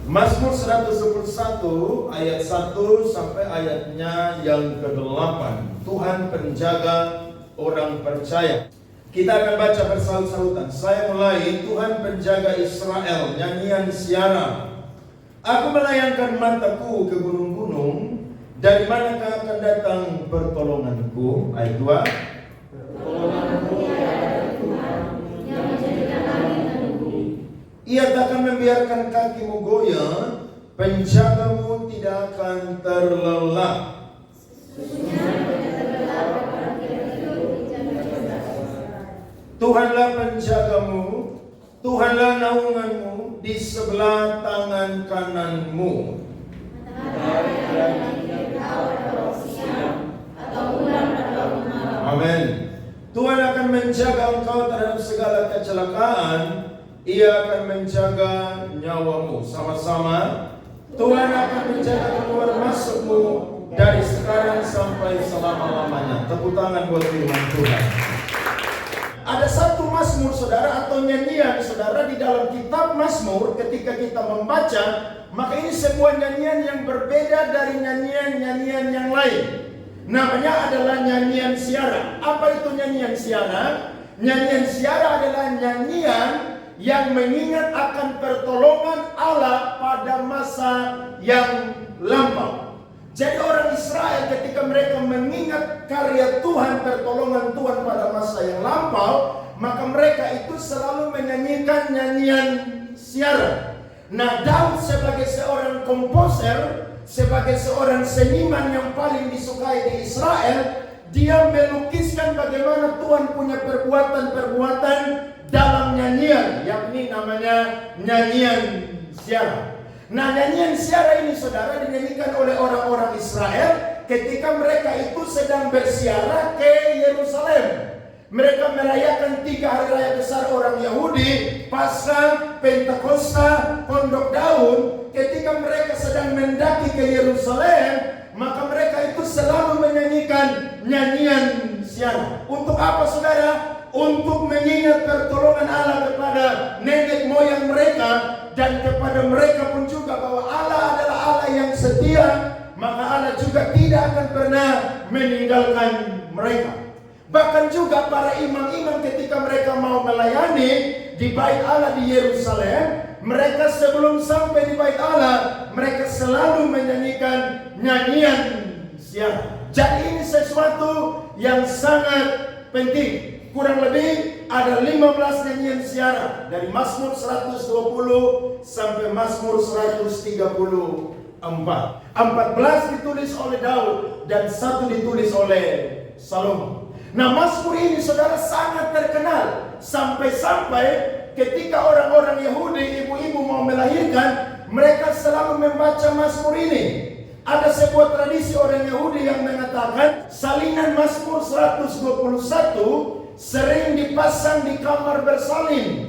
Mazmur 121 ayat 1 sampai ayatnya yang ke-8. Tuhan penjaga orang percaya. Kita akan baca bersaut-sautan. Saya mulai. Tuhan penjaga Israel, nyanyian siara. Aku melayangkan mataku ke gunung-gunung, dari manakah akan datang pertolonganku? Ayat 2. Pertolonganku dari Tuhan yang menjadikan langit dan bumi. Ia takkan membiarkan kakimu goyah, penjagamu tidak akan terlelap. Tuhanlah penjagamu, Tuhanlah naunganmu di sebelah tangan kananmu. Amin. Tuhan akan menjaga engkau terhadap segala kecelakaan. Ia akan menjaga nyawamu. Sama-sama. Tuhan akan menjaga keluar masukmu dari sekarang sampai selama-lamanya. Tepuk tangan buat firman Tuhan. Ada satu Mazmur saudara atau nyanyian saudara di dalam kitab Mazmur, ketika kita membaca, maka ini sebuah nyanyian yang berbeda dari nyanyian-nyanyian yang lain. Namanya adalah nyanyian siara. Apa itu nyanyian siara? Nyanyian siara adalah nyanyian yang mengingat akan pertolongan Allah pada masa yang lampau. Jadi orang Israel ketika mereka mengingat karya Tuhan, pertolongan Tuhan pada masa yang lampau, maka mereka itu selalu menyanyikan nyanyian siara. Nah, Daud sebagai seorang komposer, sebagai seorang seniman yang paling disukai di Israel, dia melukiskan bagaimana Tuhan punya perbuatan-perbuatan dalam nyanyian, yakni namanya nyanyian siara. Nah, nyanyian siara ini saudara dinyanyikan oleh orang-orang Israel ketika mereka itu sedang bersiara ke Yerusalem. Mereka merayakan 3 hari raya besar orang Yahudi, Paskah, Pentakosta, Pondok Daun. Ketika mereka sedang mendaki ke Yerusalem, maka mereka itu selalu menyanyikan nyanyian siara. Untuk apa saudara? Untuk mengingat pertolongan Allah kepada nenek moyang mereka, dan kepada mereka pun juga bahwa Allah adalah Allah yang setia, maka Allah juga tidak akan pernah meninggalkan mereka. Bahkan juga para imam-imam ketika mereka mau melayani di bait Allah di Yerusalem, mereka sebelum sampai di bait Allah, mereka selalu menyanyikan nyanyian siara. Jadi ini sesuatu yang sangat penting. Kurang lebih ada 15 nyanyian siara dari Mazmur 120 sampai Mazmur 134. 14 ditulis oleh Daud dan 1 ditulis oleh Salomo. Nah, Mazmur ini saudara sangat terkenal sampai-sampai ketika orang-orang Yahudi, ibu-ibu mau melahirkan, mereka selalu membaca Mazmur ini. Ada sebuah tradisi orang Yahudi yang mengatakan salinan Mazmur 121 sering dipasang di kamar bersalin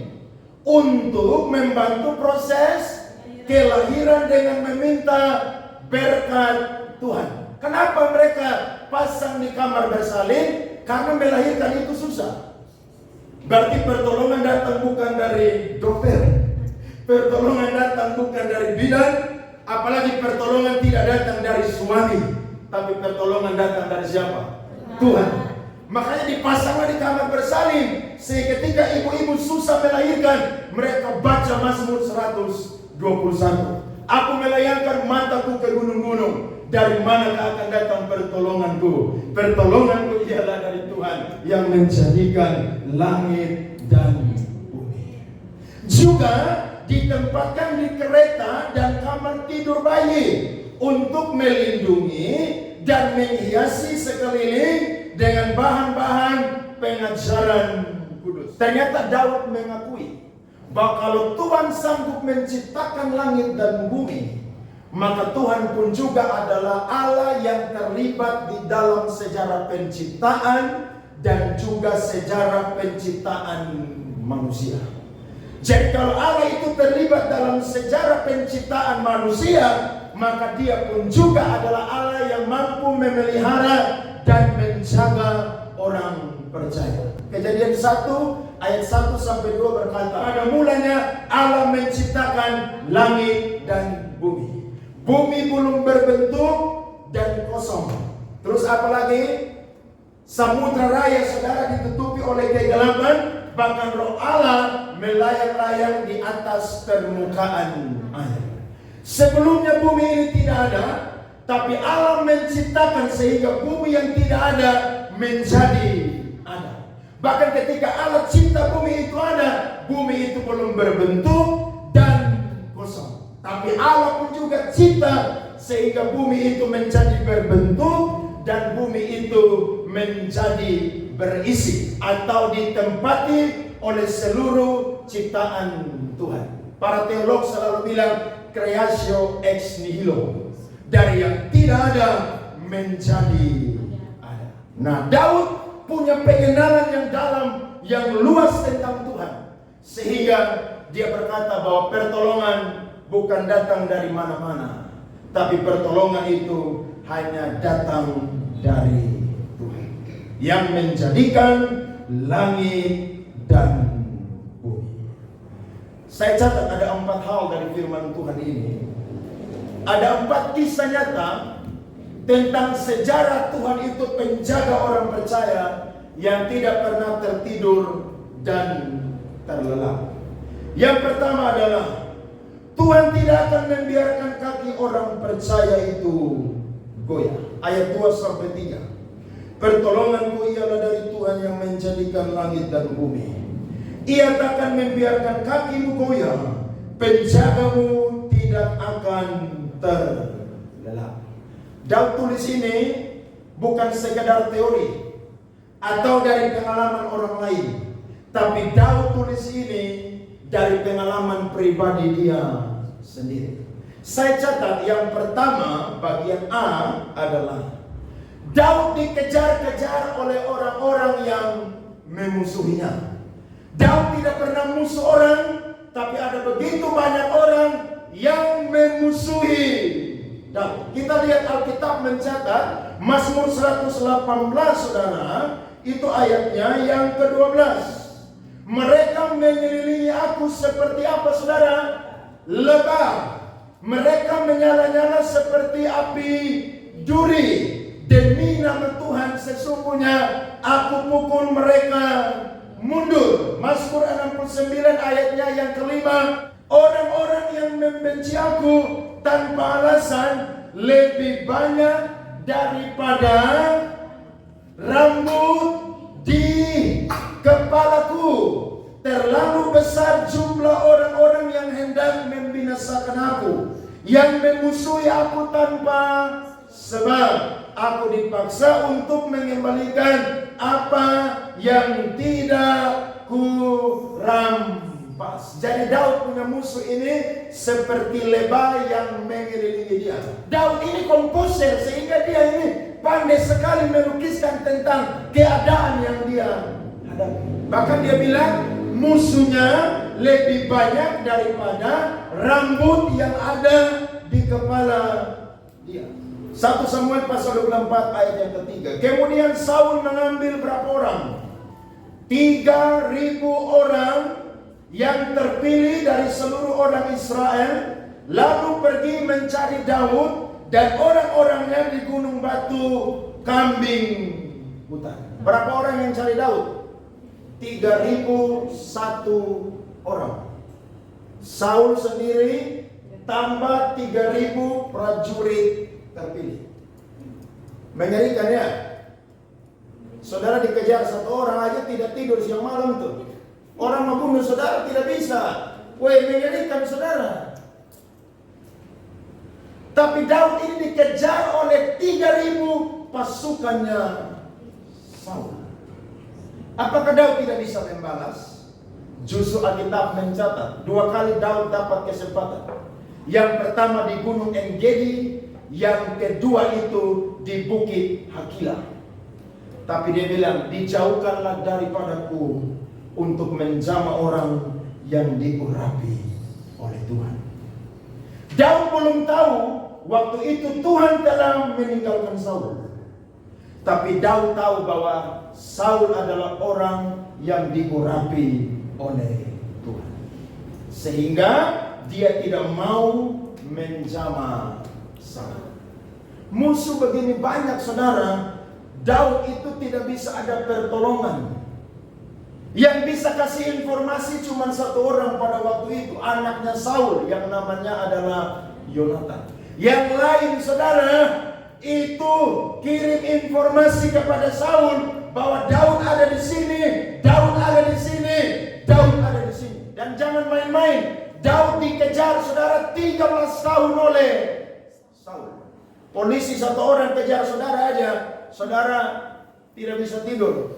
untuk membantu proses kelahiran dengan meminta berkat Tuhan. Kenapa mereka pasang di kamar bersalin? Karena melahirkan itu susah. Berarti pertolongan datang bukan dari dokter, pertolongan datang bukan dari bidan, apalagi pertolongan tidak datang dari suami, tapi pertolongan datang dari siapa? Tuhan. Makanya dipasanglah di kamar bersalin, sehingga ketika ibu-ibu susah melahirkan, mereka baca Mazmur 121. Aku melayangkan mataku ke gunung-gunung, dari manakah akan datang pertolonganku? Pertolonganku ialah dari Tuhan yang menjadikan langit dan bumi. Juga ditempatkan di kereta dan kamar tidur bayi untuk melindungi dan menghiasi sekeliling dengan bahan-bahan pengajaran kudus. Ternyata Daud mengakui bahwa kalau Tuhan sanggup menciptakan langit dan bumi, maka Tuhan pun juga adalah Allah yang terlibat di dalam sejarah penciptaan dan juga sejarah penciptaan manusia. Jadi kalau Allah itu terlibat dalam sejarah penciptaan manusia, maka dia pun juga adalah Allah yang mampu memelihara dan menjaga orang percaya. Kejadian 1 ayat 1 sampai 2 berkata, pada mulanya Allah menciptakan langit dan bumi. Bumi belum berbentuk dan kosong. Terus apalagi? Samudra raya saudara ditutupi oleh kegelapan, bahkan roh Allah melayang-layang di atas permukaan air. Sebelumnya bumi ini tidak ada, tapi Allah menciptakan sehingga bumi yang tidak ada menjadi ada. Bahkan ketika Allah cipta bumi itu ada, bumi itu belum berbentuk dan kosong. Tapi Allah pun juga cipta sehingga bumi itu menjadi berbentuk dan bumi itu menjadi berisi atau ditempati oleh seluruh ciptaan Tuhan. Para teolog selalu bilang creatio ex nihilo, dari yang tidak ada menjadi ada. Nah, Daud punya pengenalan yang dalam, yang luas tentang Tuhan, sehingga dia berkata bahwa pertolongan bukan datang dari mana-mana, tapi pertolongan itu hanya datang dari Tuhan yang menjadikan langit dan bumi. Saya catat ada 4 hal dari firman Tuhan ini. Ada 4 kisah nyata tentang sejarah Tuhan itu penjaga orang percaya yang tidak pernah tertidur dan terlelap. Yang pertama adalah Tuhan tidak akan membiarkan kaki orang percaya itu goyah. Ayat 2-3. Pertolonganku ialah dari Tuhan yang menjadikan langit dan bumi. Ia takkan membiarkan kakimu goyah, penjagamu tidak akan terlelap. Daud tulis ini bukan sekedar teori atau dari pengalaman orang lain, tapi Daud tulis ini dari pengalaman pribadi dia sendiri. Saya catat yang pertama, bagian A adalah Daud dikejar-kejar oleh orang-orang yang memusuhinya. Daud tidak pernah musuh orang, tapi ada begitu banyak orang yang memusuhi Daud. Kita lihat Alkitab mencatat Mazmur 118 saudara, itu ayatnya yang ke-12. Mereka mengelilingi aku seperti apa saudara? Lebah. Mereka menyala-nyala seperti api duri. Demi nama Tuhan sesungguhnya aku pukul mereka mundur. Mazmur 69 ayatnya yang kelima. Orang-orang yang membenci aku tanpa alasan lebih banyak daripada rambut di kepalaku. Terlalu besar jumlah orang-orang yang hendak membinasakan aku, yang memusuhi aku tanpa sebab. Aku dipaksa untuk mengembalikan apa yang tidak ku rampas. Jadi Daud punya musuh ini seperti lebah yang mengelilingi dia. Daud ini komposer sehingga dia ini pandai sekali melukiskan tentang keadaan yang dia hadapi. Bahkan dia bilang musuhnya lebih banyak daripada rambut yang ada di kepala dia. 1 Samuel pasal 24 ayat yang ketiga. Kemudian Saul mengambil berapa orang? 3.000 orang yang terpilih dari seluruh orang Israel, lalu pergi mencari Daud dan orang-orangnya di gunung batu kambing hutan. Berapa orang yang cari Daud? 3.001 orang. Saul sendiri tambah 3.000 prajurit terpilih. Mengerikan ya. Saudara dikejar satu orang aja tidak tidur siang malam tuh. Orang mau bunuh saudara tidak bisa. Woi, mengerikan saudara. Tapi Daud ini dikejar oleh 3.000 pasukannya Saul. Apakah Daud tidak bisa membalas? Justru Alkitab mencatat 2 kali Daud dapat kesempatan. Yang pertama di Gunung En-Gedi, yang kedua itu di Bukit Hakila. Tapi dia bilang, dijauhkanlah daripadaku untuk menjamah orang yang diurapi oleh Tuhan. Daud belum tahu waktu itu Tuhan telah meninggalkan Saul. Tapi Daud tahu bahwa Saul adalah orang yang diurapi oleh Tuhan. Sehingga dia tidak mau menjamah Saul. Musuh begini banyak saudara, Daud itu tidak bisa ada pertolongan. Yang bisa kasih informasi cuma satu orang pada waktu itu, anaknya Saul yang namanya adalah Yonatan. Yang lain saudara itu kirim informasi kepada Saul bahwa Daud ada di sini, Daud ada di sini, Daud ada di sini. Dan jangan main-main, Daud dikejar saudara 13 tahun oleh Saul. Polisi satu orang kejar saudara aja, saudara tidak bisa tidur.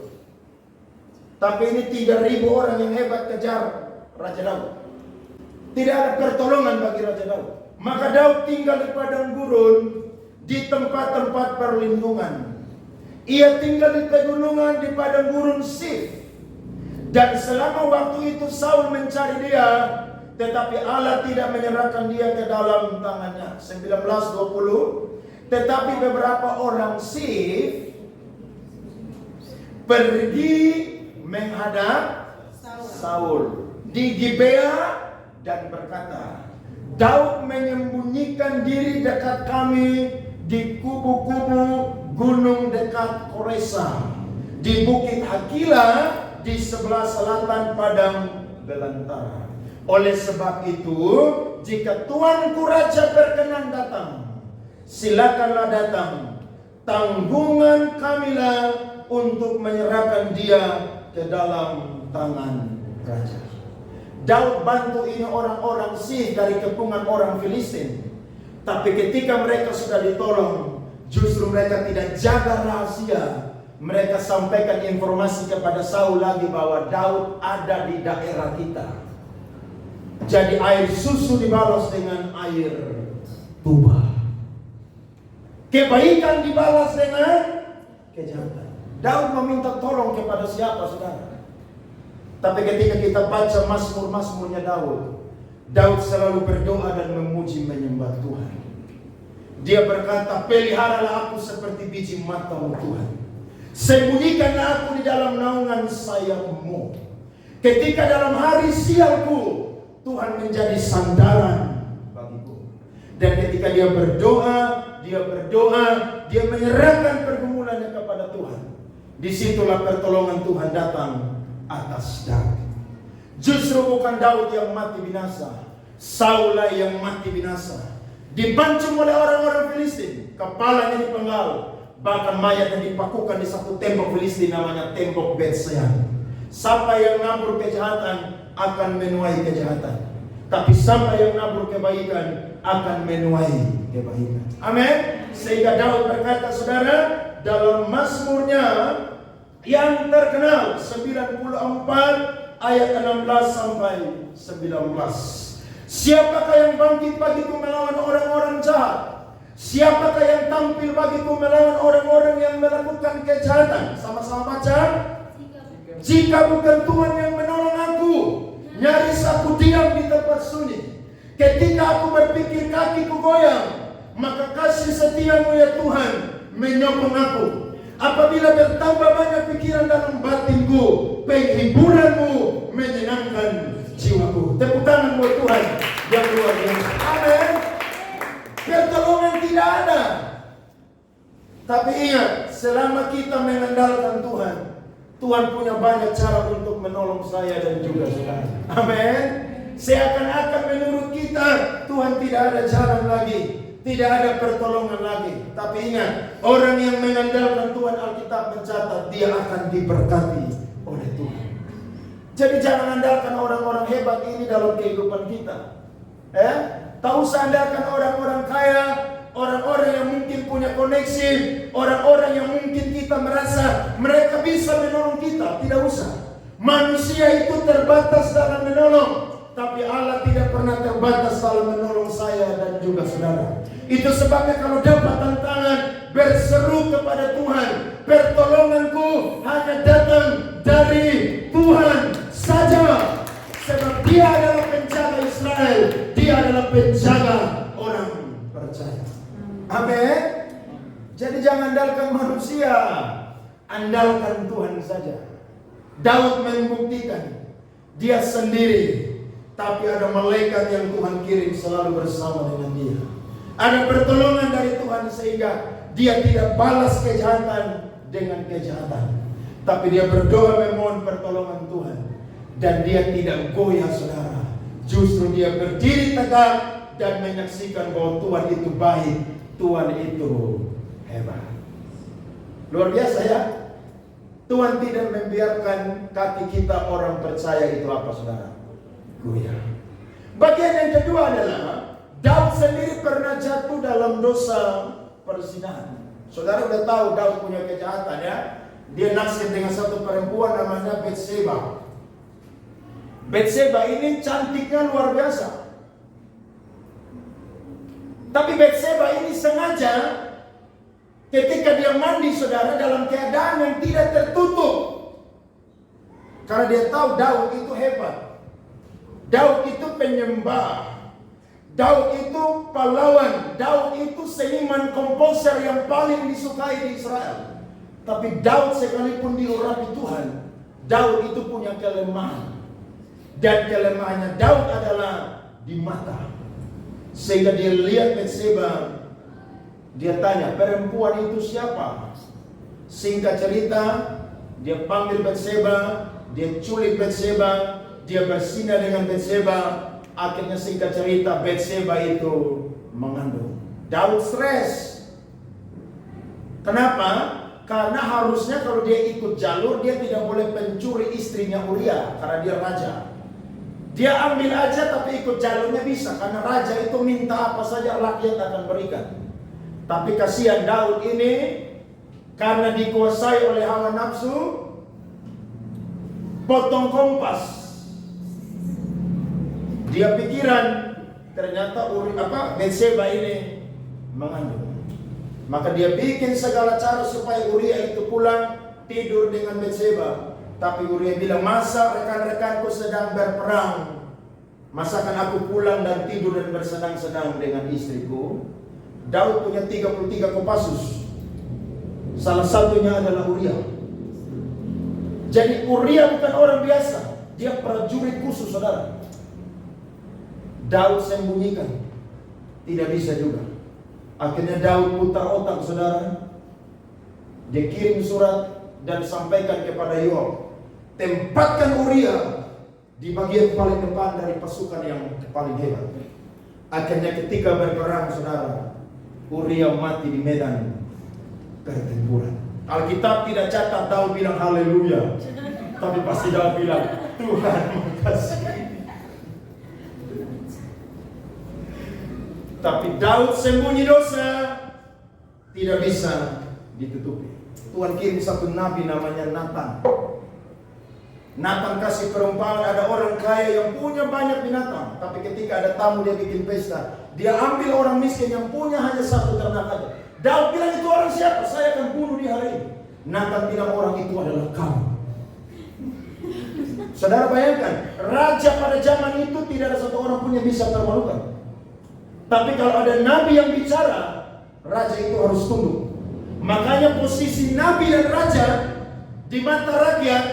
Tapi ini 3.000 orang yang hebat kejar Raja Daud. Tidak ada pertolongan bagi Raja Daud. Maka Daud tinggal di padang gurun, di tempat-tempat perlindungan. Ia tinggal di pegunungan, di padang gurun Sif. Dan selama waktu itu Saul mencari dia, tetapi Allah tidak menyerahkan dia ke dalam tangannya. 19:20. Tetapi beberapa orang Sif pergi menghadap Saul di Gibea dan berkata, Daud menyembunyikan diri dekat kami di kubu-kubu gunung dekat Koresa, di Bukit Hakila di sebelah selatan padang belantara. Oleh sebab itu, jika Tuanku Raja berkenan datang, silakanlah datang. Tanggungan kamilah untuk menyerahkan dia ke dalam tangan raja. Daud bantu ini orang-orang Sif dari kepungan orang Filistin. Tapi ketika mereka sudah ditolong, justru mereka tidak jaga rahasia. Mereka sampaikan informasi kepada Saul lagi bahwa Daud ada di daerah kita. Jadi air susu dibalas dengan air tuba. Kebaikan dibalas dengan kejahatan. Daud meminta tolong kepada siapa saudara? Tapi ketika kita baca Mazmur-Mazmurnya Daud, Daud selalu berdoa dan memuji menyembah Tuhan. Dia berkata, peliharalah aku seperti biji matamu Tuhan. Sembunyikanlah aku di dalam naungan sayapmu. Ketika dalam hari sialku, Tuhan menjadi sandaran bagiku. Dan ketika dia berdoa, dia menyerahkan pergumulannya kepada Tuhan. Disitulah pertolongan Tuhan datang atas Daud. Justru bukan Daud yang mati binasa, Saul yang mati binasa. Dipancung oleh orang-orang Filistin, kepalanya dipenggal, bahkan mayatnya dipakukan di satu tembok Filistin namanya tembok Betsean. Siapa yang nabur kejahatan akan menuai kejahatan, tapi siapa yang nabur kebaikan akan menuai kebaikan. Amin. Sehingga Daud berkata saudara dalam Mazmurnya yang terkenal 94 ayat 16 sampai 19. Siapakah yang bangkit bagiku melawan orang-orang jahat? Siapakah yang tampil bagiku melawan orang-orang yang melakukan kejahatan? Sama-sama baca. Jika bukan Tuhan yang menolong aku, nyaris aku diam di tempat sunyi. Ketika aku berpikir kakiku goyang, maka kasih setiamu ya Tuhan menyokong aku. Apabila bertambah banyak pikiran dalam batinku, penghiburanmu menyenangkan jiwaku. Tepuk tangan buat Tuhan yang luar biasa. Amin. Pertolongan tidak ada. Tapi ingat, selama kita mengandalkan Tuhan, Tuhan punya banyak cara untuk menolong saya dan juga saudara. Amin. Seakan-akan menurut kita Tuhan tidak ada jalan lagi, tidak ada pertolongan lagi. Tapi ingat, orang yang mengandalkan Tuhan, Alkitab mencatat dia akan diberkati oleh Tuhan. Jadi jangan andalkan orang-orang hebat ini dalam kehidupan kita. Tak usah andalkan orang-orang kaya, orang-orang yang mungkin punya koneksi, orang-orang yang mungkin kita merasa mereka bisa menolong kita. Tidak usah. Manusia itu terbatas dalam menolong, tapi Allah tidak pernah terbatas dalam menolong saya dan juga saudara. Itu sebabnya kalau dapat tantangan, berseru kepada Tuhan. Pertolonganku hanya datang dari Tuhan saja. Sebab dia adalah penjaga Israel, dia adalah penjaga orang percaya. Amin. Jadi jangan andalkan manusia, andalkan Tuhan saja. Daud membuktikan dia sendiri tapi ada malaikat yang Tuhan kirim selalu bersama dengan dia. Ada pertolongan dari Tuhan sehingga dia tidak balas kejahatan dengan kejahatan, tapi dia berdoa memohon pertolongan Tuhan. Dan dia tidak goyah saudara. Justru dia berdiri tegak dan menyaksikan bahwa Tuhan itu baik, Tuhan itu hebat. Luar biasa ya. Tuhan tidak membiarkan kaki kita orang percaya itu apa saudara? Goyah. Bagian yang kedua adalah Daud sendiri pernah jatuh dalam dosa perzinahan. Saudara udah tahu Daud punya kejahatan ya. Dia naksir dengan satu perempuan namanya Batseba. Batseba ini cantiknya luar biasa. Tapi Batseba ini sengaja ketika dia mandi saudara dalam keadaan yang tidak tertutup. Karena dia tahu Daud itu hebat. Daud itu penyembah. Daud itu pahlawan. Daud itu seniman komposer yang paling disukai di Israel. Tapi Daud sekalipun diurapi Tuhan, Daud itu punya kelemahan. Dan kelemahannya Daud adalah di mata. Sehingga dia lihat Batseba, dia tanya, perempuan itu siapa? Singkat cerita, dia panggil Batseba, dia culik Batseba, dia berzina dengan Batseba. Akhirnya singkat cerita, Batseba itu mengandung. Daud stres. Kenapa? Karena harusnya kalau dia ikut jalur, dia tidak boleh pencuri istrinya Uria, karena dia raja. Dia ambil aja tapi ikut jalurnya bisa, karena raja itu minta apa saja rakyat akan berikan. Tapi kasihan Daud ini, karena dikuasai oleh hawa nafsu, potong kompas. Dia pikiran ternyata Batseba ini mengandung. Maka dia bikin segala cara supaya Uria itu pulang tidur dengan Batseba. Tapi Uria bilang, masa rekan-rekanku sedang berperang, masakan aku pulang dan tidur dan bersenang-senang dengan istriku? Daud punya 33 kopassus. Salah satunya adalah Uria. Jadi Uria bukan orang biasa, dia prajurit khusus saudara. Daud sembunyikan, tidak bisa juga. Akhirnya Daud putar otak saudara. Dia kirim surat dan sampaikan kepada Yoab, tempatkan Uria di bagian paling depan dari pasukan yang paling hebat. Akhirnya ketika berperang saudara, Uria mati di medan pertempuran. Alkitab tidak catat Daud bilang haleluya, tapi pasti Daud bilang Tuhan makasih. Tapi Daud sembunyi dosa, tidak bisa ditutupi. Tuhan kirim satu nabi namanya Nathan. Nathan kasih perumpamaan, ada orang kaya yang punya banyak binatang, tapi ketika ada tamu dia bikin pesta, dia ambil orang miskin yang punya hanya satu ternak aja. Daud bilang, itu orang siapa? Saya akan bunuh di hari ini. Nathan bilang, orang itu adalah kamu. Saudara bayangkan, raja pada zaman itu tidak ada satu orang pun yang bisa termalukan. Tapi kalau ada nabi yang bicara, raja itu harus tunduk. Makanya posisi nabi dan raja di mata rakyat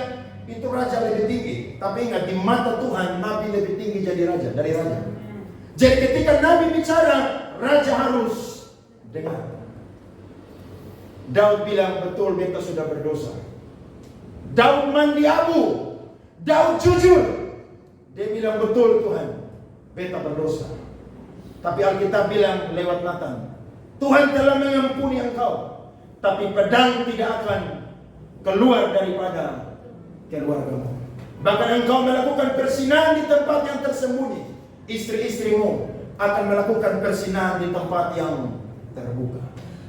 itu raja lebih tinggi. Tapi ingat, di mata Tuhan nabi lebih tinggi dari raja. Jadi ketika nabi bicara, raja harus dengar. Daud bilang, betul beta sudah berdosa. Daud mandi abu. Daud jujur. Dia bilang, betul Tuhan, beta berdosa. Tapi Alkitab bilang lewat Nathan, Tuhan telah mengampuni engkau, tapi pedang tidak akan keluar daripada keluargamu. Bahkan engkau melakukan persinahan di tempat yang tersembunyi. Istri-istrimu akan melakukan persinahan di tempat yang terbuka.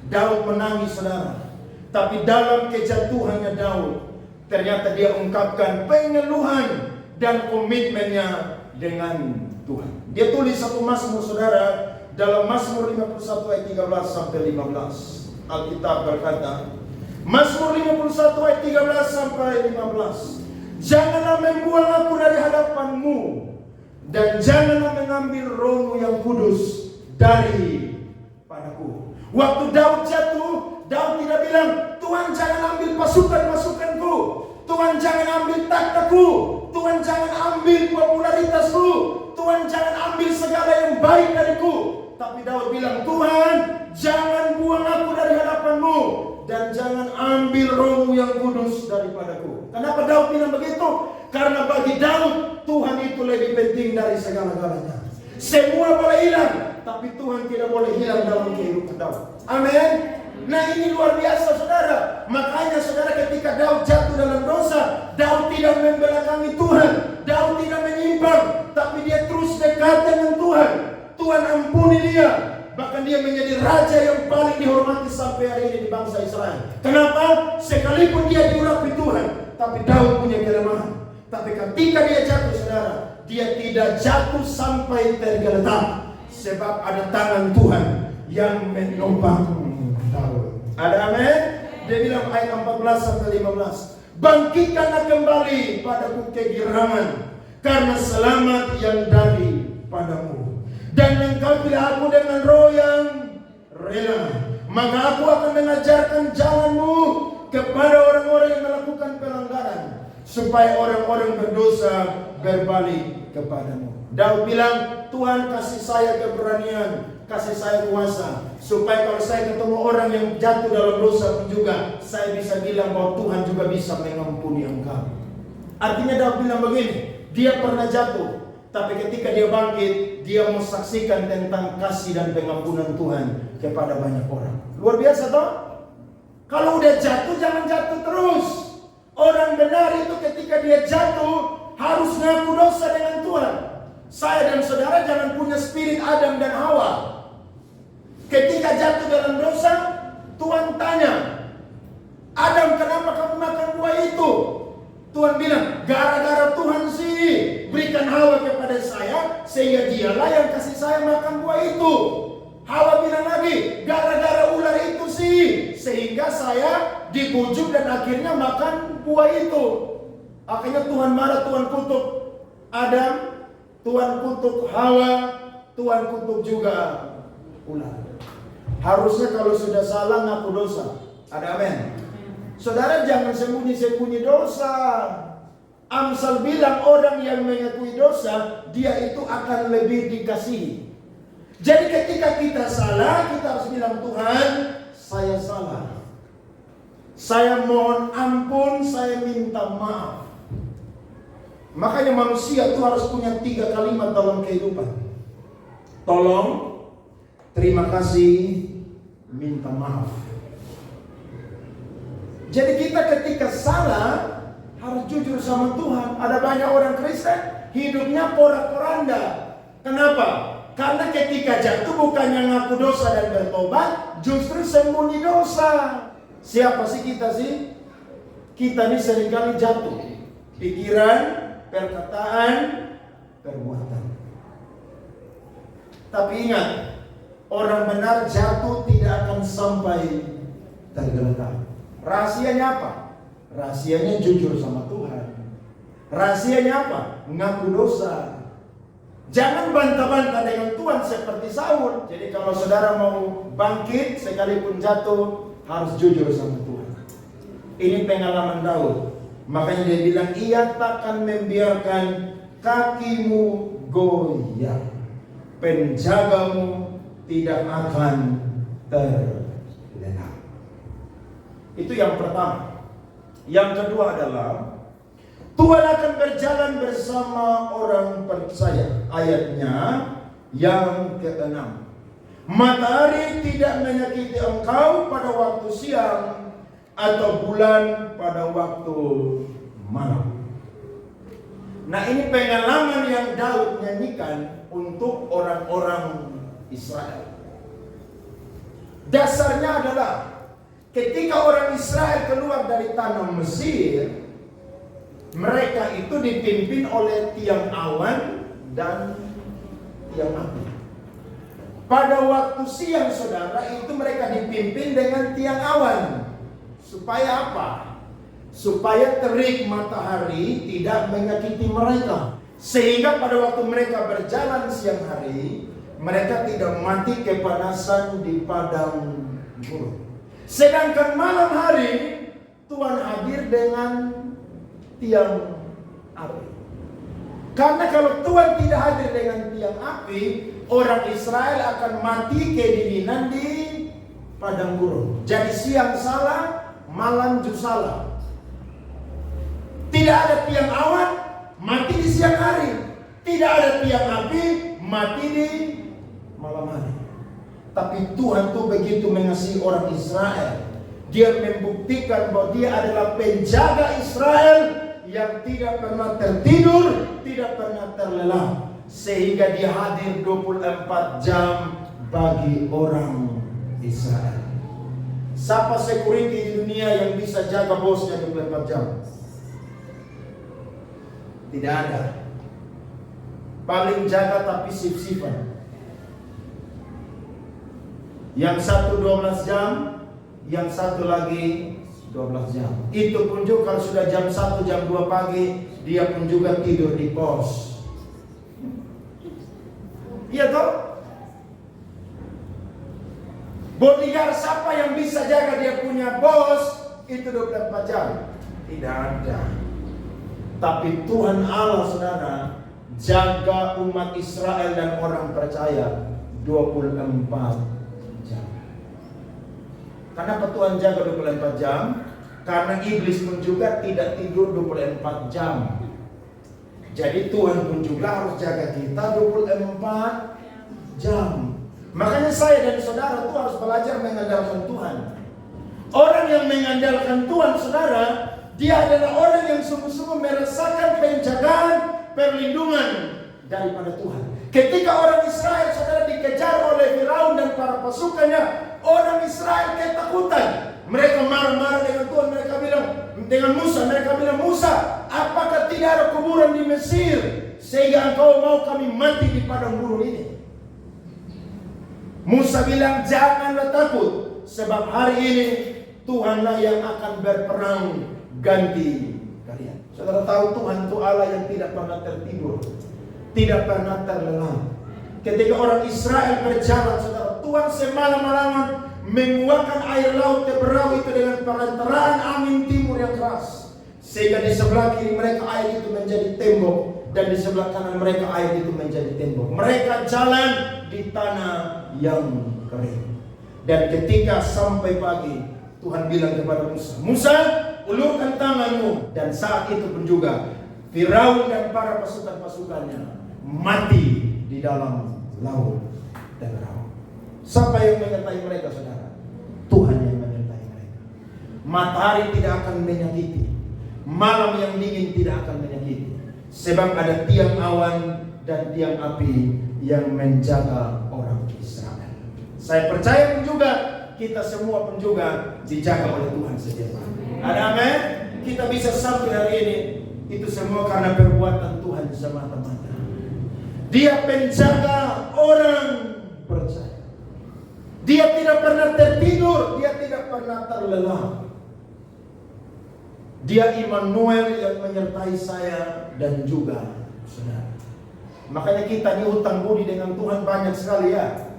Daud menangis saudara. Tapi dalam kejatuhannya Daud, ternyata dia ungkapkan pengeluhan dan komitmennya dengan Tuhan. Dia tulis satu Mazmur saudara, dalam Mazmur 51 ayat 13 sampai 15. Alkitab berkata, Mazmur 51 ayat 13 sampai 15. Janganlah membuang aku dari hadapanmu, dan janganlah mengambil rohmu yang kudus dari padaku. Waktu Daud jatuh, Daud tidak bilang, Tuhan jangan ambil pasukan-pasukanku. Tuhan jangan ambil takhtaku. Tuhan jangan ambil popularitasku. Tuhan jangan ambil segala yang baik dariku. Tapi Daud bilang, Tuhan jangan buang aku dari hadapan-Mu. Dan jangan ambil Roh-Mu yang kudus daripadaku. Kenapa Daud bilang begitu? Karena bagi Daud, Tuhan itu lebih penting dari segala-galanya. Semua boleh hilang, tapi Tuhan tidak boleh hilang dalam kehidupan Daud. Amin. Nah, ini luar biasa, saudara. Makanya saudara, ketika Daud jatuh dalam dosa, Daud tidak membelakangi Tuhan. Daud tidak menyimpang, tapi dia terus dekat dengan Tuhan. Tuhan ampuni dia. Bahkan dia menjadi raja yang paling dihormati sampai hari ini di bangsa Israel. Kenapa? Sekalipun dia diurapi Tuhan, tapi Daud punya kelemahan. Tapi ketika dia jatuh, saudara, dia tidak jatuh sampai tergeletak. Sebab ada tangan Tuhan yang menopang Daud. Ada amin? Dia bilang ayat 14 sampai 15. Bangkitkanlah kembali padaku kegirangan, karena selamat yang daripadamu. Dan lengkapilah aku dengan roh yang rela. Maka aku akan mengajarkan jalanmu kepada orang-orang yang melakukan pelanggaran, supaya orang-orang berdosa berbalik kepadamu. Daud bilang, Tuhan kasih saya keberanian, kasih saya kuasa, supaya kalau saya ketemu orang yang jatuh dalam dosa pun juga, saya bisa bilang bahwa Tuhan juga bisa mengampuni engkau. Artinya Daud bilang begini, dia pernah jatuh, tapi ketika dia bangkit, dia mau saksikan tentang kasih dan pengampunan Tuhan kepada banyak orang. Luar biasa toh? Kalau udah jatuh, jangan jatuh terus. Orang benar itu ketika dia jatuh harus ngaku dosa dengan Tuhan. Saya dan saudara jangan punya spirit Adam dan Hawa. Ketika jatuh dalam dosa, Tuhan tanya, Adam, kenapa kamu makan buah itu? Tuhan bilang, gara-gara Tuhan sih berikan Hawa kepada saya, sehingga dialah yang kasih saya makan buah itu. Hawa bilang lagi, gara-gara ular itu sih, sehingga saya dibujuk dan akhirnya makan buah itu. Akhirnya Tuhan marah, Tuhan kutuk Adam, Tuhan kutuk Hawa, Tuhan kutuk juga ular. Harusnya kalau sudah salah ngaku dosa. Ada amin. Saudara jangan sembunyi-sembunyi dosa. Amsal bilang orang yang mengakui dosa, dia itu akan lebih dikasihi. Jadi ketika kita salah, kita harus bilang, Tuhan, saya salah. Saya mohon ampun, saya minta maaf. Makanya manusia itu harus punya 3 kalimat dalam kehidupan. Tolong, terima kasih, minta maaf. Jadi kita ketika salah harus jujur sama Tuhan. Ada banyak orang Kristen hidupnya porak-poranda. Kenapa? Karena ketika jatuh bukannya ngaku dosa dan bertobat, justru sembunyi dosa. Siapa sih kita sih? Kita ini seringkali jatuh. Pikiran, perkataan, perbuatan. Tapi ingat, orang benar jatuh tidak akan sampai tergeletak. Rahasianya apa? Rahasianya jujur sama Tuhan. Rahasianya apa? Ngaku dosa. Jangan bantah-bantah dengan Tuhan seperti Saul. Jadi kalau saudara mau bangkit sekalipun jatuh, harus jujur sama Tuhan. Ini pengalaman Daud. Makanya dia bilang, ia takkan membiarkan kakimu goyah, penjagamu tidak akan terlena. Itu yang pertama. Yang kedua adalah Tuhan akan berjalan bersama orang percaya. Ayatnya yang ke-6. Matahari tidak menyakiti engkau pada waktu siang, atau bulan pada waktu malam. Nah, ini pengalaman yang Daud nyanyikan untuk orang-orang Israel. Dasarnya adalah ketika orang Israel keluar dari tanah Mesir, mereka itu dipimpin oleh tiang awan dan tiang api. Pada waktu siang, saudara, itu mereka dipimpin dengan tiang awan. Supaya apa? Supaya terik matahari tidak menyakiti mereka. Sehingga pada waktu mereka berjalan siang hari, mereka tidak mati kepanasan di padang gurun. Sedangkan malam hari, Tuhan hadir dengan tiang api. Karena kalau Tuhan tidak hadir dengan tiang api, orang Israel akan mati kedinginan di padang gurun. Jadi siang salah, malam juga salah. Tidak ada tiang awan, mati di siang hari. Tidak ada tiang api, mati di malam hari. Tapi Tuhan tuh begitu mengasihi orang Israel. Dia membuktikan bahwa dia adalah penjaga Israel yang tidak pernah tertidur, tidak pernah terlelap. Sehingga dia hadir 24 jam bagi orang Israel. Siapa security di dunia yang bisa jaga bosnya 24 jam? Tidak ada. Paling jaga tapi sip-sipan. Yang satu 12 jam, yang satu lagi 12 jam. Itu pun juga kalau sudah jam 1, jam 2 pagi, dia pun juga tidur di pos. Iya toh? Bodyguard siapa yang bisa jaga dia punya bos itu 24 jam? Tidak ada. Tapi Tuhan Allah, saudara, jaga umat Israel dan orang percaya 24 jam. Kenapa Tuhan jaga 24 jam? Karena iblis pun juga tidak tidur 24 jam. Jadi Tuhan pun juga harus jaga kita 24 jam. Makanya saya dan saudara itu harus belajar mengandalkan Tuhan. Orang yang mengandalkan Tuhan, saudara, dia adalah orang yang sungguh-sungguh merasakan penjagaan, perlindungan daripada Tuhan. Ketika orang Israel, saudara, dikejar oleh Firaun dan para pasukannya, orang Israel ketakutan. Mereka marah-marah dengan Tuhan. Mereka bilang dengan Musa, Musa, apakah tidak ada kuburan di Mesir sehingga engkau mau kami mati di padang gurun ini? Musa bilang, janganlah takut, sebab hari ini Tuhanlah yang akan berperang ganti kalian. Saudara tahu Tuhan itu Allah yang tidak pernah tertidur, tidak pernah terlelap. Ketika orang Israel berjalan, saudara, Tuhan semalam-malaman menguatkan air laut Teberau itu dengan perantaraan angin timur yang keras, sehingga di sebelah kiri mereka air itu menjadi tembok, dan di sebelah kanan mereka air itu menjadi tembok. Mereka jalan di tanah yang kering. Dan ketika sampai pagi, Tuhan bilang kepada Musa, Musa, ulurkan tanganmu. Dan saat itu pun juga Firaun dan para pasukan-pasukannya mati di dalam laut Teberau. Siapa yang menyertai mereka, saudara? Tuhan yang menyertai mereka. Matahari tidak akan menyakiti, malam yang dingin tidak akan menyakiti, sebab ada tiang awan dan tiang api yang menjaga orang Israel. Saya percaya pun juga kita semua pun juga dijaga oleh Tuhan setiap hari. Ada amin? Kita bisa sampai hari ini, itu semua karena perbuatan Tuhan semata-mata. Dia penjaga orang percaya. Dia tidak pernah tertidur, dia tidak pernah terlelap. Dia Immanuel yang menyertai saya dan juga saudara. Makanya kita ini hutang budi dengan Tuhan banyak sekali ya.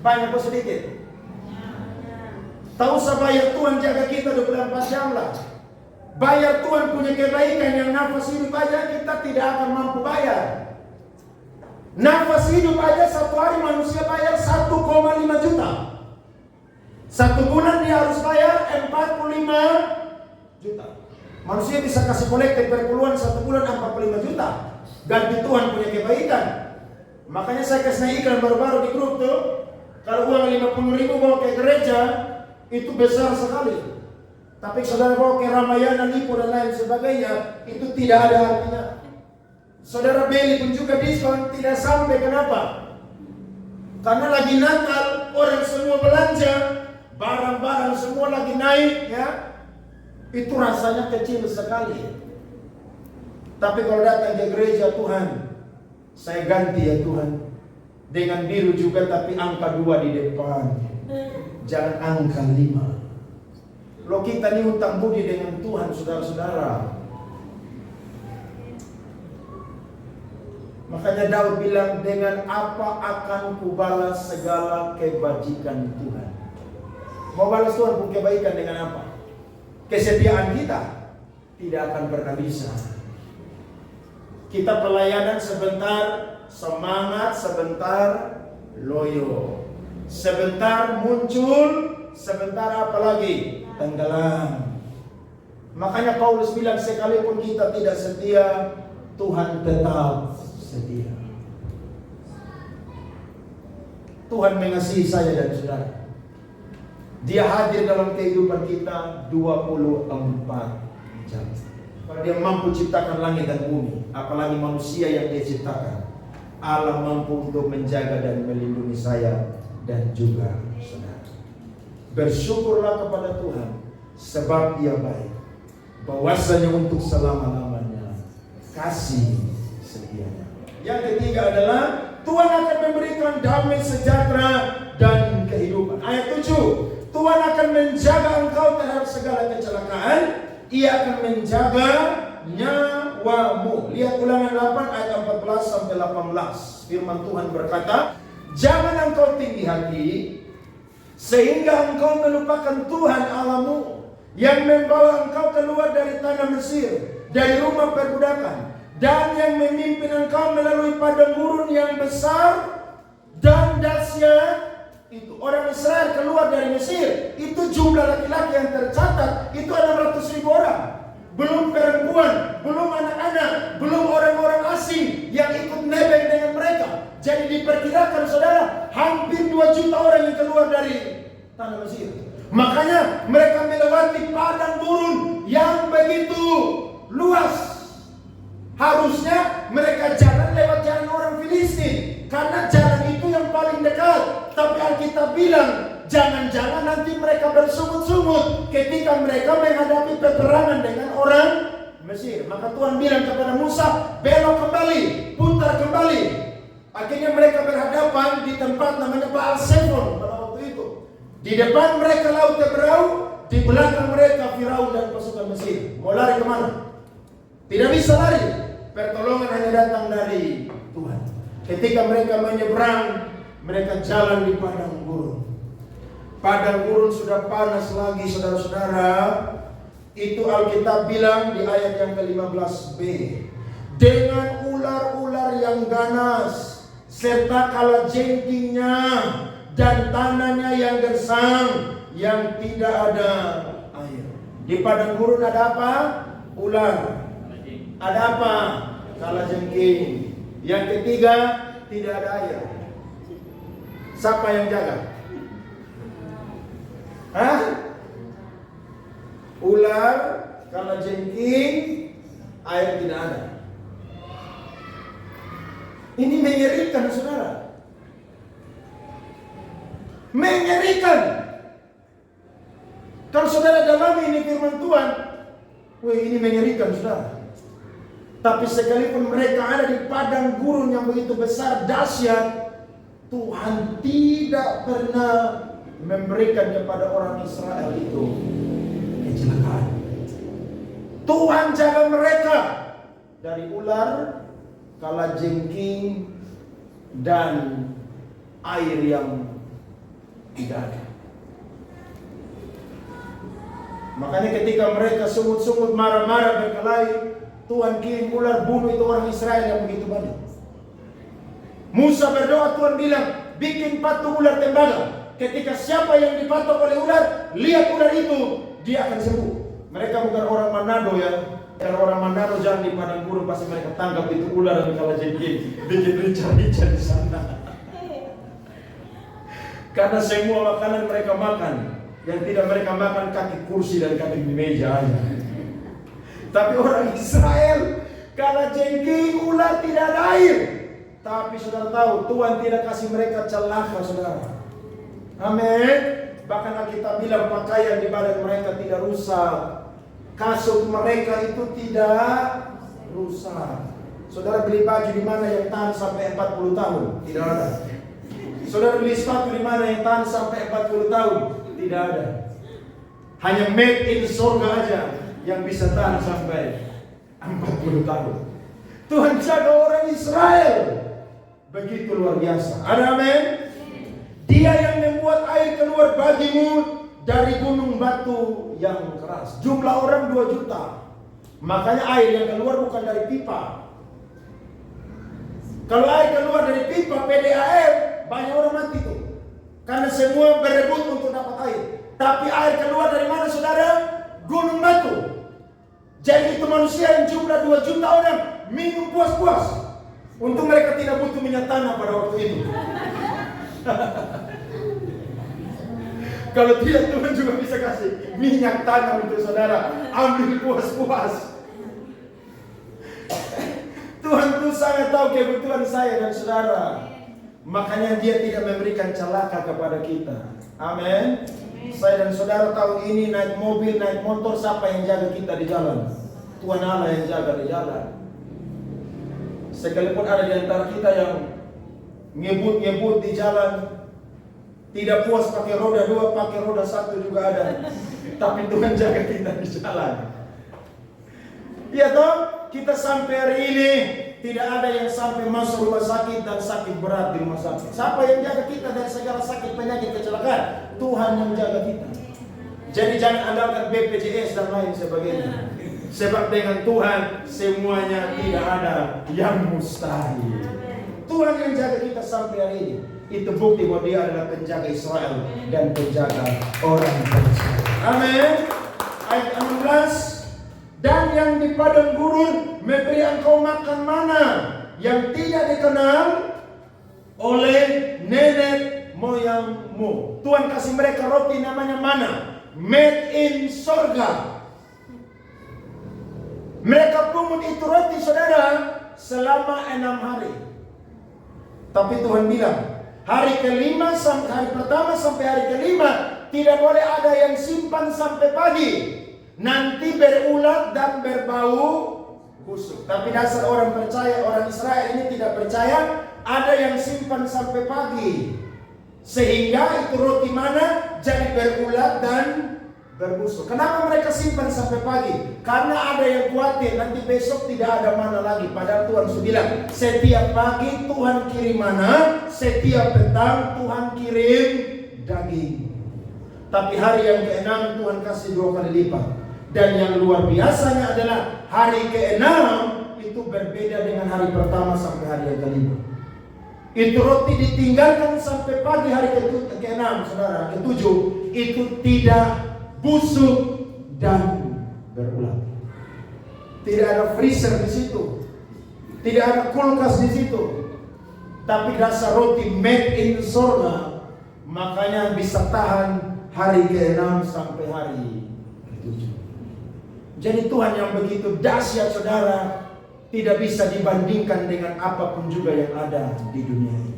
Banyak atau sedikit? Tahu usah bayar Tuhan jaga kita 24 jam lah. Bayar Tuhan punya kebaikan yang nafas hidup aja kita tidak akan mampu bayar. Nafas hidup aja satu hari manusia bayar 1,5 juta. Satu bulan dia harus bayar 45 juta. Manusia bisa kasih kolektif perpuluhan satu bulan 45 juta. Ganti Tuhan punya kebaikan. Makanya saya kasih iklan baru-baru di grup tuh. Kalau uang 50.000 bawa ke gereja, itu besar sekali. Tapi saudara bawa ke Ramayana, Lipo dan lain sebagainya, itu tidak ada artinya. Saudara beli pun juga diskon tidak sampai. Kenapa? Karena lagi Natal, orang semua belanja, barang-barang semua lagi naik ya. Itu rasanya kecil sekali. Tapi kalau datang ke gereja, Tuhan, saya ganti ya Tuhan, dengan biru juga tapi angka 2 di depan, jangan angka 5. Lo kita ini hutang budi dengan Tuhan, saudara-saudara. Makanya Daud bilang, dengan apa akan kubalas segala kebajikan Tuhan. Mau balas Tuhan pun kebaikan dengan apa? Kesetiaan kita. tidak akan pernah bisa. Kita pelayanan sebentar, semangat sebentar, loyo. Sebentar muncul, sebentar apalagi tenggelam. Makanya Paulus bilang sekalipun kita tidak setia, Tuhan tetap setia. Tuhan mengasihi saya dan saudara. Dia hadir dalam kehidupan kita 24 jam. Kalau dia mampu ciptakan langit dan bumi, apalagi manusia yang dia ciptakan, Allah mampu untuk menjaga dan melindungi saya dan juga saudara. Bersyukurlah kepada Tuhan, sebab Dia baik. Bahwasanya untuk selama-lamanya kasih setianya. Yang ketiga adalah Tuhan akan memberikan damai sejahtera dan kehidupan. Ayat 7, Tuhan akan menjaga engkau terhadap segala kecelakaan. Ia akan menjaga nyawamu. Lihat Ulangan 8 ayat 14 sampai 18. Firman Tuhan berkata, jangan engkau tinggi hati sehingga engkau melupakan Tuhan Allahmu yang membawa engkau keluar dari tanah Mesir, dari rumah perbudakan, dan yang memimpin engkau melalui padang gurun yang besar dan dahsyat. Itu orang Israel keluar dari Mesir, itu jumlah laki-laki yang tercatat itu 600.000 orang. Belum perempuan, belum anak-anak, belum orang-orang asing yang ikut nebeng dengan mereka. Jadi diperkirakan saudara, hampir 2 juta orang yang keluar dari tanah Mesir. Makanya mereka melewati padang gurun yang begitu luas. Harusnya mereka jalan lewat jalan orang Filistin, karena jalan itu yang paling dekat. Tapi Alkitab bilang, jangan-jangan nanti mereka bersungut-sungut ketika mereka menghadapi peperangan dengan orang Mesir. Maka Tuhan bilang kepada Musa, belok kembali, putar kembali. Akhirnya mereka berhadapan di tempat namanya Baal-Zephon pada waktu itu. Di depan mereka Laut Teberau, di belakang mereka Firaun dan pasukan Mesir. Mau lari kemana? Tidak bisa lari. Pertolongan hanya datang dari Tuhan. Ketika mereka menyeberang, mereka jalan di padang gurun. Padang gurun sudah panas lagi, saudara-saudara. Itu Alkitab bilang di ayat yang ke-15b. Dengan ular-ular yang ganas, serta kalajengkingnya, dan tanahnya yang gersang, yang tidak ada air. Di padang gurun ada apa? Ular. Ada apa? Kalajengking. Yang ketiga, tidak ada air. Siapa yang jaga? Hah? Ular, kalajengking, air tidak ada. Ini mengerikan, saudara. Mengerikan. Kalau saudara dalami ini firman Tuhan, wih, ini mengerikan, saudara. Tapi sekalipun mereka ada di padang gurun yang begitu besar, dahsyat, Tuhan tidak pernah memberikan kepada orang Israel itu kecelakaan. Tuhan jaga mereka dari ular, kalajengking, dan air yang tidak ada. Makanya ketika mereka sungut-sungut, marah-marah, berkelahi, Tuhan kirim ular bunuh itu orang Israel yang begitu banyak. Musa berdoa, Tuhan bilang, bikin patung ular tembaga. Ketika siapa yang dipatok oleh ular, lihat ular itu, dia akan sembuh. Mereka bukan orang Manado ya. Kalau orang Manado jangan di padang gurun, pasti mereka tangkap itu ular dan kalajengking, bikin rica-rica di sana. Karena semua makanan mereka makan, yang tidak mereka makan kaki kursi dan kaki meja aja. Tapi orang Israel, kalajengking, ular, tidak ada air. Tapi saudara tahu, Tuhan tidak kasih mereka celaka, saudara. Amin. Bahkan Alkitab bilang pakaian di badan mereka tidak rusak, kasut mereka itu tidak rusak. Saudara beli baju di mana yang tahan sampai 40 tahun? Tidak ada. Saudara beli sepatu di mana yang tahan sampai 40 tahun? Tidak ada. Hanya made in surga aja yang bisa tahan sampai 40 tahun. Tuhan jaga orang Israel begitu luar biasa. Amin. Dia yang membuat air keluar bagimu dari gunung batu yang keras. Jumlah orang 2 juta. Makanya air yang keluar bukan dari pipa. Kalau air keluar dari pipa PDAM, banyak orang mati tuh. Karena semua berebut untuk dapat air. Tapi air keluar dari mana saudara? Gunung Batu. Jadi itu manusia yang jumlah 2 juta orang minum puas-puas. Untung mereka tidak butuh minyak tanah pada waktu itu. Kalau tidak, Tuhan juga bisa kasih minyak tanah untuk saudara. Ambil puas-puas. Tuhan tuh sangat tahu kebutuhan saya dan saudara. Makanya dia tidak memberikan celaka kepada kita. Amin. Saya dan saudara tahu ini naik mobil, naik motor, siapa yang jaga kita di jalan? Tuhan Allah yang jaga di jalan. Sekalipun ada di antara kita yang ngebut-ngebut di jalan, tidak puas pakai roda 2, pakai roda 1 juga ada. Tapi Tuhan jaga kita di jalan. Iya toh? Kita sampai hari ini tidak ada yang sampai masuk rumah sakit dan sakit berat di rumah sakit. Siapa yang jaga kita dari segala sakit, penyakit, kecelakaan? Tuhan yang jaga kita. Jadi jangan andalkan BPJS dan lain sebagainya. Sebab dengan Tuhan semuanya tidak ada yang mustahil. Tuhan yang jaga kita sampai hari ini. Itu bukti bahwa dia adalah penjaga Israel dan penjaga orang percaya. Amin. Ayat 16. Dan yang di padang gurun memberi engkau makan mana yang tidak dikenal oleh nenek moyangmu. Tuhan kasih mereka roti namanya mana, made in sorga. Mereka pungut itu roti saudara selama 6 hari. Tapi Tuhan bilang hari kelima sampai hari pertama sampai hari kelima tidak boleh ada yang simpan sampai pagi. Nanti berulat dan berbau busuk. Tapi dasar orang percaya, orang Israel ini tidak percaya ada yang simpan sampai pagi. Sehingga itu roti mana jadi berulat dan berbusuk. Kenapa mereka simpan sampai pagi? Karena ada yang khawatir nanti besok tidak ada mana lagi. Padahal Tuhan sudah bilang setiap pagi Tuhan kirim mana, setiap petang Tuhan kirim daging. Tapi hari yang ke-6 Tuhan kasih 2 kali lipat. Dan yang luar biasanya adalah hari ke-6 itu berbeda dengan hari pertama sampai hari yang kelima. Itu roti ditinggalkan sampai pagi hari ke-6, saudara. Ke-7 itu tidak busuk dan berulat. Tidak ada freezer di situ, tidak ada kulkas di situ. Tapi dasar roti made in sorga, makanya bisa tahan hari ke-6 sampai hari ke-7. Jadi Tuhan yang begitu dahsyat saudara, tidak bisa dibandingkan dengan apapun juga yang ada di dunia ini.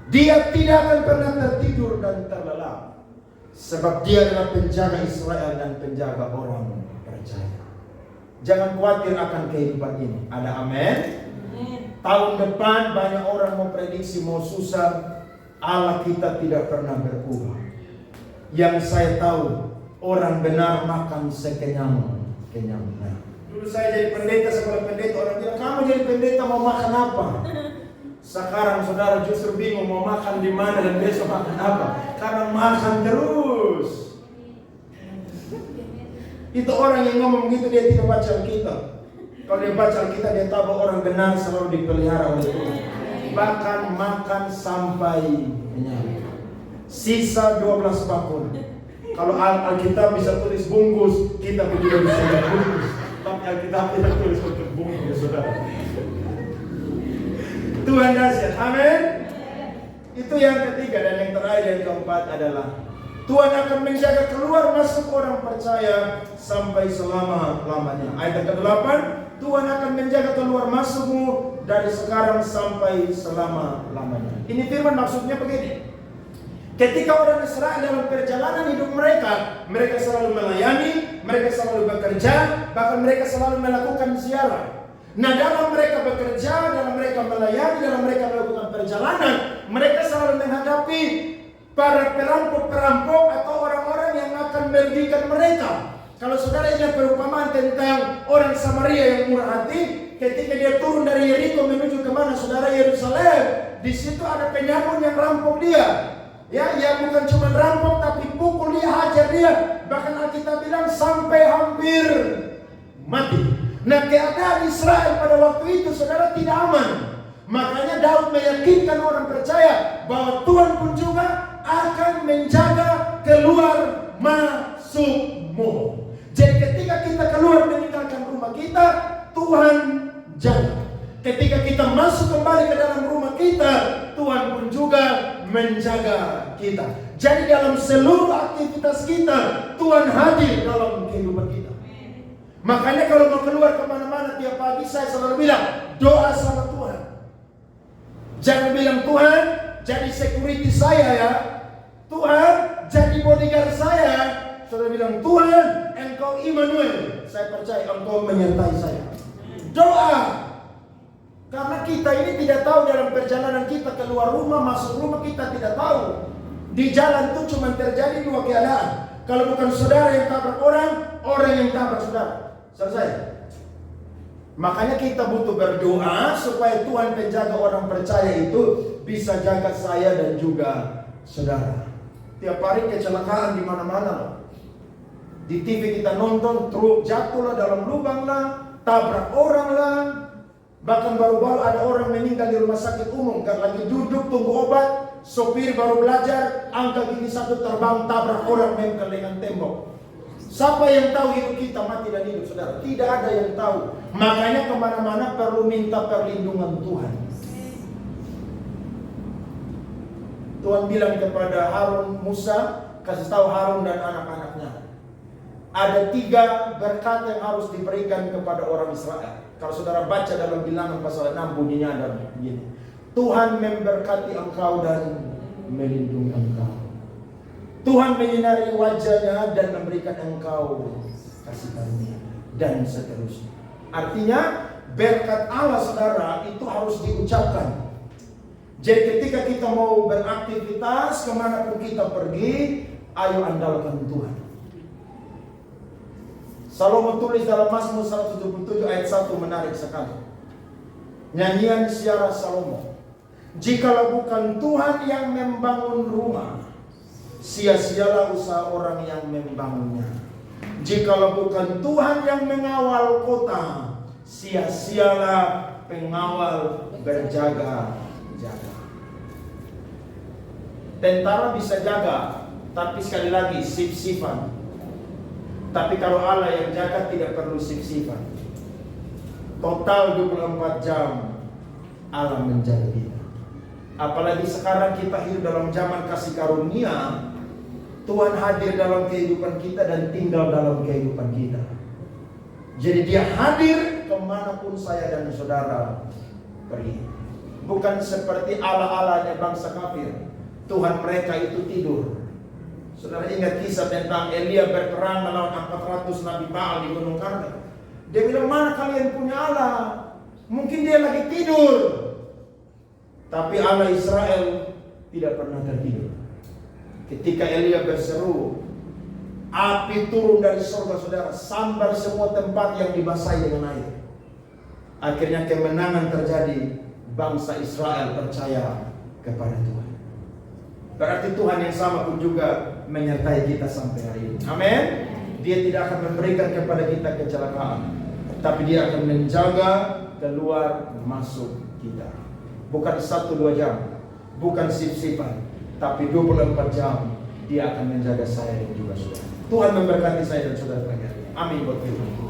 Dia tidak akan pernah tertidur dan terlelap, sebab dia adalah penjaga Israel dan penjaga orang percaya. Jangan khawatir akan kehidupan ini. Ada amin? Tahun depan banyak orang mau prediksi mau susah. Allah kita tidak pernah berubah. Yang saya tahu, orang benar makan sekenyang-kenyangnya. Dulu saya jadi pendeta, sekolah pendeta, orang bilang, kamu jadi pendeta mau makan apa? Sekarang saudara justru bingung mau makan di mana dan besok makan apa. Karena makan terus. Itu orang yang ngomong begitu dia tidak baca Alkitab. Kalau dia baca Alkitab dia tahu bahwa orang benar selalu dipelihara oleh Tuhan. Bahkan makan sampai kenyang. Sisa 12 bakul. Kalau Alkitab bisa tulis bungkus, kita juga bisa tulis bungkus. Tapi Alkitab tidak tulis untuk bungkus, saudara. Tuhan dahsyat, amin. Itu yang ketiga, dan yang terakhir yang keempat adalah Tuhan akan menjaga keluar masuk orang percaya sampai selama-lamanya. Ayat ke-8, Tuhan akan menjaga keluar masukmu dari sekarang sampai selama-lamanya. Ini firman maksudnya begini. Ketika orang Israel dalam perjalanan hidup mereka, mereka selalu melayani, mereka selalu bekerja, bahkan mereka selalu melakukan ziarah. Nah, dalam mereka bekerja, dalam mereka melayani, dalam mereka melakukan perjalanan, mereka selalu menghadapi para perampok-perampok atau orang-orang yang akan merugikan mereka. Kalau saudara ingat perumpamaan tentang orang Samaria yang murah hati, ketika dia turun dari Yeriko menuju ke mana, saudara? Yerusalem. Di situ ada penyamun yang rampok dia. Ya, bukan cuma rampok tapi pukul dia, hajar dia. Bahkan Alkitab bilang sampai hampir mati. Nah, keadaan Israel pada waktu itu, saudara, tidak aman. Makanya Daud meyakinkan orang percaya bahwa Tuhan pun juga akan menjaga keluar masukmu. Jadi ketika kita keluar meninggalkan rumah kita, Tuhan jaga. Ketika kita masuk kembali ke dalam rumah kita, Tuhan pun juga menjaga kita. Jadi dalam seluruh aktivitas kita, Tuhan hadir dalam kehidupan kita. Makanya kalau mau keluar kemana-mana tiap pagi, saya selalu bilang, doa sama Tuhan. Jangan bilang, Tuhan jadi security saya ya, Tuhan jadi bodyguard saya. Saudara bilang, Tuhan Engkau Immanuel, saya percaya Engkau menyertai saya. Doa. Karena kita ini tidak tahu dalam perjalanan kita keluar rumah, masuk rumah, kita tidak tahu. Di jalan itu cuma terjadi dua keadaan. Kalau bukan saudara yang tabrak orang, orang yang tabrak saudara. Selesai. Makanya kita butuh berdoa supaya Tuhan penjaga orang percaya itu bisa jaga saya dan juga saudara. Tiap hari kecelakaan di mana-mana. Di TV kita nonton, truk jatuh lah dalam lubang lah, tabrak orang lah. Bahkan baru-baru ada orang meninggal di rumah sakit umum karena lagi duduk tunggu obat, sopir baru belajar, angka gigi satu terbang, tabrak orang mental dengan tembok. Siapa yang tahu hidup kita mati dan hidup, saudara? Tidak ada yang tahu. Makanya kemana-mana perlu minta perlindungan Tuhan. Tuhan bilang kepada Harun, Musa, kasih tahu Harun dan anak-anaknya. Ada 3 berkat yang harus diberikan kepada orang Israel. Kalau saudara baca dalam Bilangan pasal 6 bunyinya ada begini. Tuhan memberkati engkau dan melindungi engkau. Tuhan menyinari wajahnya dan memberikan engkau kasih karunia dan seterusnya. Artinya berkat Allah, saudara, itu harus diucapkan. Jadi ketika kita mau beraktivitas, kemanapun kita pergi, ayo andalkan Tuhan. Salomo tulis dalam Mazmur 177 ayat 1 menarik sekali. Nyanyian Siara Salomo. Jikalau bukan Tuhan yang membangun rumah, sia-sialah usaha orang yang membangunnya. Jikalau bukan Tuhan yang mengawal kota, sia-sialah pengawal berjaga-jaga. Tentara bisa jaga, tapi sekali lagi sif-sifan. Tapi kalau Allah yang jaga tidak perlu sif-sifan. Total 24 jam Allah menjaga kita. Apalagi sekarang kita hidup dalam zaman kasih karunia. Tuhan hadir dalam kehidupan kita dan tinggal dalam kehidupan kita. Jadi Dia hadir kemanapun saya dan saudara pergi. Bukan seperti ala-alanya bangsa kafir. Tuhan mereka itu tidur. Saudara ingat kisah tentang Elia berperang melawan 400 Nabi Baal di Gunung Karmel. Dia bilang, mana kalian punya Allah? Mungkin dia lagi tidur. Tapi Allah Israel tidak pernah tertidur. Ketika Elia berseru, api turun dari surga, saudara, sambar semua tempat yang dibasahi dengan air. Akhirnya kemenangan terjadi. Bangsa Israel percaya kepada Tuhan. Berarti Tuhan yang sama pun juga menyertai kita sampai hari ini. Amin. Dia tidak akan memberikan kepada kita kecelakaan, tapi Dia akan menjaga keluar masuk kita. Bukan 1-2 jam, bukan sif-sifan, tapi 24 jam Dia akan menjaga saya dan juga saudara. Tuhan memberkati saya dan saudara sekalian. Amin buat Tuhan.